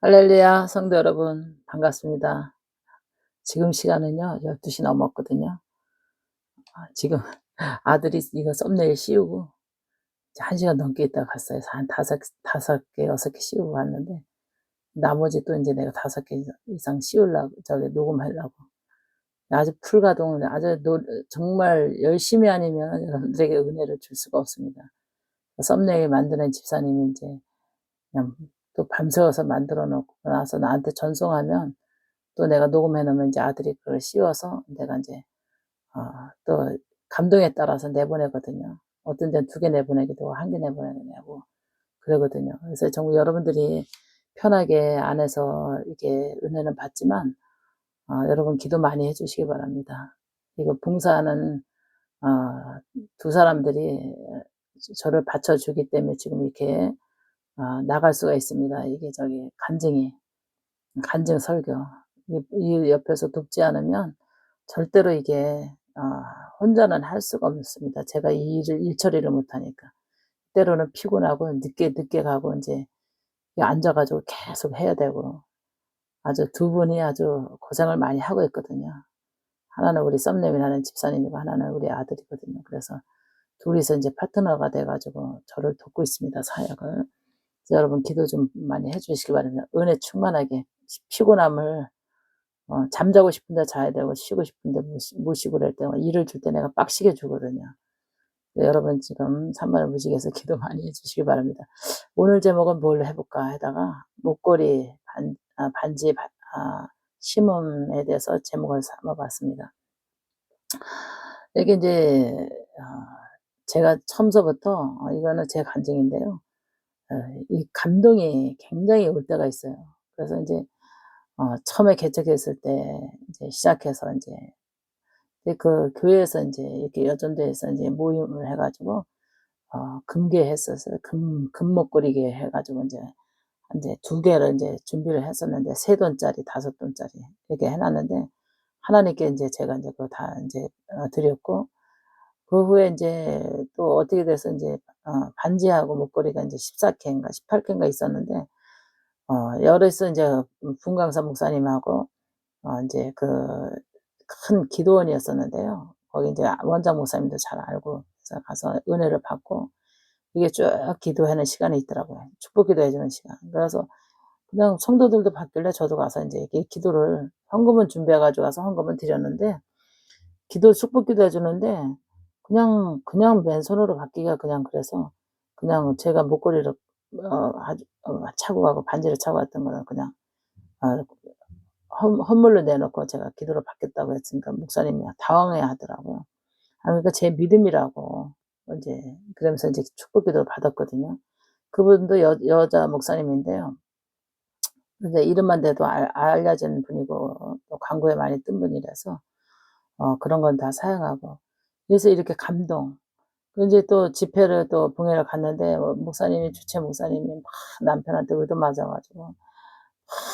할렐루야, 성도 여러분, 반갑습니다. 지금 시간은요, 12시 넘었거든요. 지금 아들이 이거 썸네일 씌우고, 이제 1시간 넘게 있다가 갔어요. 한 다섯 개, 6개 씌우고 갔는데, 나머지 또 이제 내가 5개 이상 씌우려고, 녹음하려고. 아주 풀가동, 정말 열심히 아니면 여러분들에게 은혜를 줄 수가 없습니다. 썸네일 만드는 집사님이 이제 그냥 또 밤새워서 만들어 놓고 나서 나한테 전송하면 또 내가 녹음해 놓으면 이제 아들이 그걸 씌워서 내가 인제 또 감동에 따라서 내보내거든요. 어떤 데는 2개 내보내기도 하고 1개 내보내고 그러거든요. 그래서 정말 여러분들이 편하게 안에서 이게 은혜는 받지만 여러분 기도 많이 해 주시기 바랍니다. 이거 봉사하는 어 2 사람들이 저를 받쳐 주기 때문에 지금 이렇게 나갈 수가 있습니다. 이게 간증 설교. 이 옆에서 돕지 않으면 절대로 이게 혼자는 할 수가 없습니다. 제가 이 일 처리를 못 하니까. 때로는 피곤하고 늦게 가고 인제 앉아 가지고 계속 해야 되고 아주 2분이 아주 고생을 많이 하고 있거든요. 하나는 우리 썸네일하는 집사님이고 하나는 우리 아들이거든요. 그래서 둘이서 인제 파트너가 돼 가지고 저를 돕고 있습니다, 사역을. 그래서 여러분 기도 좀 많이 해 주시기 바랍니다. 은혜 충만하게 피곤함을 잠자고 싶은데 자야 되고 쉬고 싶은데 못 쉬고 그럴 때 일을 줄 때 내가 빡시게 주거든요. 네, 여러분 지금 산만무지개에서 기도 많이 해 주시기 바랍니다. 오늘 제목은 뭘로 해 볼까 하다가 목걸이 반지 심음에 대해서 제목을 삼아 봤습니다. 이게 인제 제가 처음서부터 이거는 제 간증인데요. 이 감동이 굉장히 올 때가 있어요. 그래서 인제 처음에 개척했을 때 이제 시작해서 인제 그 교회에서 인제 이렇게 여전도에서 인제 모임을 해 가지고 금괴했었어요. 금목걸이게 해 가지고 인제 2 개를 인제 준비를 했었는데 3 돈짜리 5 돈짜리 이렇게 해 놨는데 하나님께 인제 제가 인제 그거 다 인제 드렸고 그 후에 인제 또 어떻게 돼서 인제 반지하고 목걸이가 인제 14 개인가 18 개인가 있었는데 여기서 인제 분광사 목사님하고 인제 큰 기도원이었었는데요. 거기 인제 원장 목사님도 잘 알고 그래서 가서 은혜를 받고 이게 쭉 기도하는 시간이 있더라고요. 축복 기도해 주는 시간. 그래서 그냥 성도들도 받길래 저도 가서 인제 이렇게 기도를 헌금은 준비해 가지고 가서 헌금을 드렸는데 축복 기도해 주는데 그냥 맨손으로 받기가 그냥 그래서 그냥 제가 목걸이를 차고 가고 반지를 차고 갔던 거는 그냥 어 헌물로 내놓고 제가 기도를 받겠다고 했으니까 목사님이 당황해 하더라고요. 그러니까 제 믿음이라고 인제 그러면서 인제 축복 기도를 받았거든요. 그분도 여자 목사님인데요. 근데 이름만 대도 알려진 분이고 또 광고에 많이 뜬 분이라서 그런 건 다 사용하고 그래서 이렇게 감동 인제 또 집회를 또 봉회를 갔는데 목사님이 주최 목사님이 막 남편한테 얻어맞아 가지고 막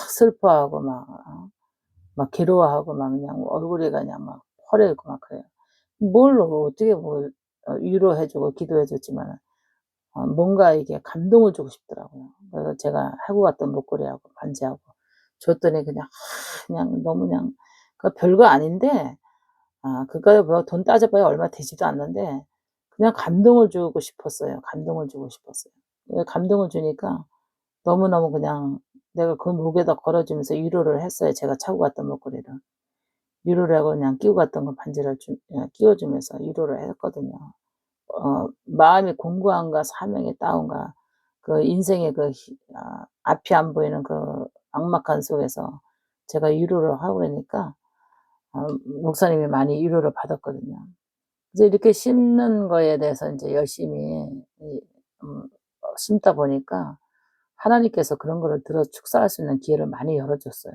슬퍼하고 막 괴로워하고 막 그냥 얼굴이 그냥 막 퍼레 있고 막 그래요. 어떻게 위로해 주고 기도해 줬지만은 뭔가 이게 감동을 주고 싶더라고요. 그래서 제가 하고 갔던 목걸이하고 반지하고 줬더니 그냥 너무 그냥 별거 아닌데 그거야 뭐 돈 따져 봐야 얼마 되지도 않는데 그냥 감동을 주고 싶었어요. 감동을 주고 싶었어요. 감동을 주니까 너무너무 그냥 내가 그 목에다 걸어 주면서 위로를 했어요, 제가 차고 갔던 목걸이를. 위로를 하고 그냥 끼고 갔던 거 반지를 끼워 주면서 위로를 했거든요. 마음이 공고함과 사명의 다운과 그 인생의 앞이 안 보이는 그 막막한 속에서 제가 위로를 하고 그러니까 목사님이 많이 위로를 받았거든요. 그래서 이렇게 심는 거에 대해서 인제 열심히 심다 보니까 하나님께서 그런 거를 들어 축사할 수 있는 기회를 많이 열어 줬어요.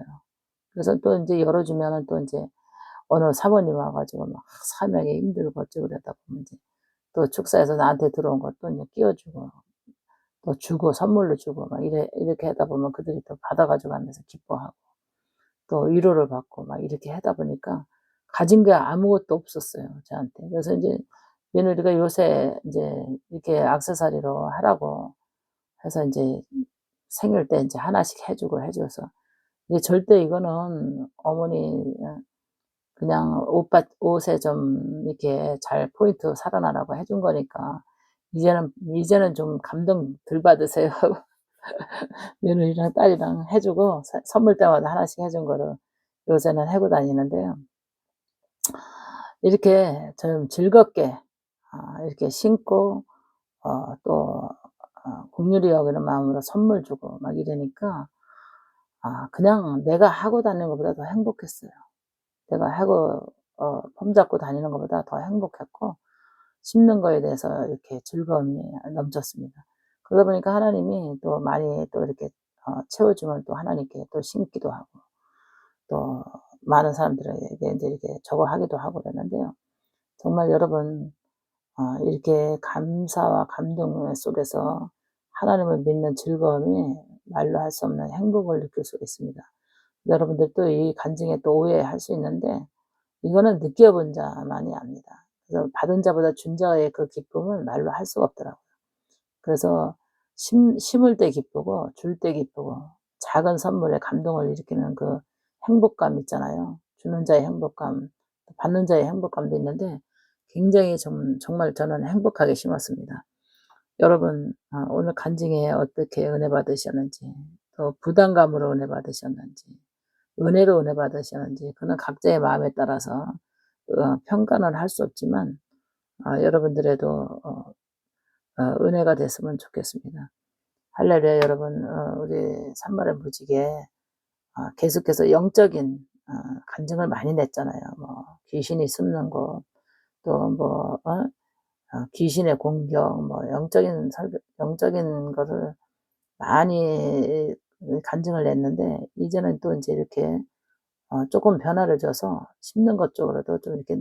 그래서 또 인제 열어 주면은 또 인제 어느 사모님 와 가지고 막 사명에 힘들고 어쩌고 그러다 보면 인제 또 축사해서 나한테 들어온 것도 인제 끼워 주고 또 주고 선물로 주고 막 이렇게 하다 보면 그들이 또 받아 가지고 가면서 기뻐하고 또 위로를 받고 막 이렇게 하다 보니까 가진 게 아무것도 없었어요, 저한테. 그래서 인제 며느리가 요새 인제 이렇게 액세서리로 하라고 해서 인제 생일 때 인제 하나씩 해 주고 해 줘서 이게 절대 이거는 어머니 그냥 옷에 좀 이렇게 잘 포인트 살아나라고 해준 거니까 이제는 좀 감동 덜 받으세요. 며느리랑 딸이랑 해 주고 선물 때마다 하나씩 해준 거를 요새는 하고 다니는데요. 이렇게 좀 즐겁게 이렇게 신고 또 국률이 여기는 마음으로 선물 주고 막 이러니까 그냥 내가 하고 다니는 것보다 더 행복했어요. 내가 하고 폼 잡고 다니는 것보다 더 행복했고 심는 거에 대해서 이렇게 즐거움이 넘쳤습니다. 그러다 보니까 하나님이 또 많이 또 이렇게 채워주면 또 하나님께 또 심기도 하고 또 많은 사람들에게 인제 이렇게 저거 하기도 하고 그랬는데요. 정말 여러분 이렇게 감사와 감동 속에서 하나님을 믿는 즐거움이 말로 할 수 없는 행복을 느낄 수가 있습니다. 여러분들 또 이 간증에 또 오해할 수 있는데 이거는 느껴본 자만이 압니다. 그래서 받은 자보다 준 자의 그 기쁨은 말로 할 수가 없더라고요. 그래서 심을 때 기쁘고 줄 때 기쁘고 작은 선물에 감동을 일으키는 그 행복감 있잖아요. 주는 자의 행복감, 받는 자의 행복감도 있는데 굉장히 정말 저는 행복하게 심었습니다. 여러분 오늘 간증에 어떻게 은혜 받으셨는지 또 부담감으로 은혜 받으셨는지 은혜로 은혜 받으셨는지 그는 각자의 마음에 따라서 평가는 할 수 없지만 여러분들에도 은혜가 됐으면 좋겠습니다. 할렐루야. 여러분 우리 산마를 무지개 계속해서 영적인 간증을 많이 냈잖아요. 뭐 귀신이 숨는 곳 또 뭐 귀신의 공격 뭐 영적인 거를 많이 간증을 냈는데 이제는 또 인제 이렇게 쪼끔 변화를 줘서 심는 것 쪽으로도 좀 이렇게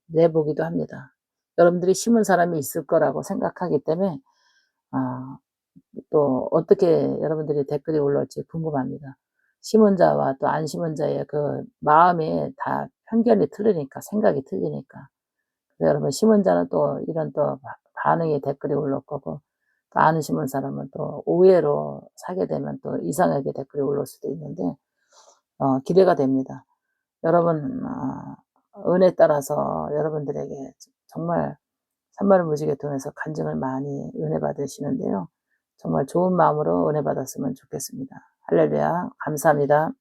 내보기도 합니다. 여러분들이 심은 사람이 있을 거라고 생각하기 때문에 아 또 어떻게 여러분들이 댓글이 올라올지 궁금합니다. 심은 자와 또 안 심은 자의 그 마음이 다 편견이 틀리니까 생각이 틀리니까. 그래서 여러분 심은 자는 또 이런 또 반응의 댓글이 올라올 거고 또 안 심은 사람은 또 오해로 사게 되면 또 이상하게 댓글이 올라올 수도 있는데 기대가 됩니다. 여러분 은혜 따라서 여러분들에게 정말 산마를 무지개 통해서 간증을 많이 은혜 받으시는데요. 정말 좋은 마음으로 은혜 받았으면 좋겠습니다. 할렐루야. 감사합니다.